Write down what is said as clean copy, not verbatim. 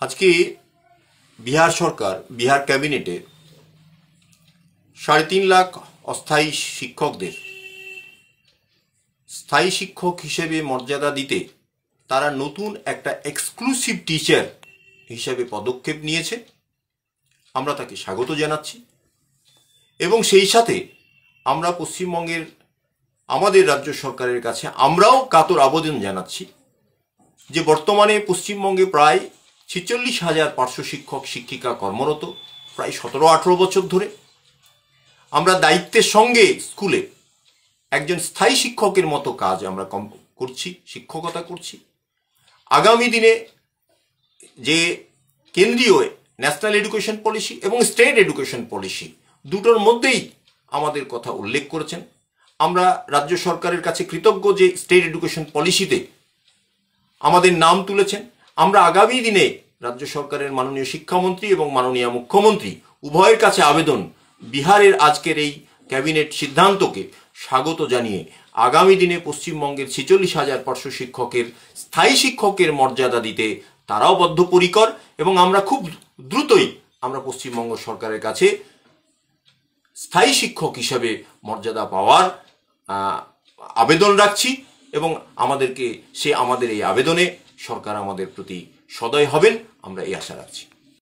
আজকে বিহার সরকার বিহার ক্যাবিনেটে 3.5 লাখ অস্থায়ী শিক্ষকদের স্থায়ী শিক্ষক হিসেবে মর্যাদা দিতে তারা নতুন একটা এক্সক্লুসিভ টিচার হিসেবে পদক্ষেপ নিয়েছে। আমরা তাকে স্বাগত জানাচ্ছি এবং সেই সাথে আমরা পশ্চিমবঙ্গের আমাদের রাজ্য সরকারের কাছে আমরাও কাতর আবেদন জানাচ্ছি যে বর্তমানে পশ্চিমবঙ্গে প্রায় 46,000 পার্শ্ব শিক্ষক শিক্ষিকা কর্মরত, প্রায় 17-18 বছর ধরে। আমরা দায়িত্বের সঙ্গে স্কুলে একজন স্থায়ী শিক্ষকের মতো কাজ আমরা করছি, শিক্ষকতা করছি। আগামী দিনে যে কেন্দ্রীয় ন্যাশনাল এডুকেশন পলিসি এবং স্টেট এডুকেশন পলিসি দুটোর মধ্যেই আমাদের কথা উল্লেখ করেছেন। আমরা রাজ্য সরকারের কাছে কৃতজ্ঞ যে স্টেট এডুকেশন পলিসিতে আমাদের নাম তুলেছেন। আমরা আগামী দিনে রাজ্য সরকারের মাননীয় শিক্ষামন্ত্রী এবং মাননীয় মুখ্যমন্ত্রী উভয়ের কাছে আবেদন, বিহারের আজকের এই ক্যাবিনেট সিদ্ধান্তকে স্বাগত জানিয়ে আগামী দিনে পশ্চিমবঙ্গের 46,000 পার্শ্ব শিক্ষকের স্থায়ী শিক্ষকের মর্যাদা দিতে তারাও বদ্ধপরিকর এবং আমরা খুব দ্রুতই আমরা পশ্চিমবঙ্গ সরকারের কাছে স্থায়ী শিক্ষক হিসাবে মর্যাদা পাওয়ার আবেদন রাখছি এবং আমাদের এই আবেদনে সরকার আমাদের প্রতি সদয় হবেন, আমরা এই আশা রাখছি।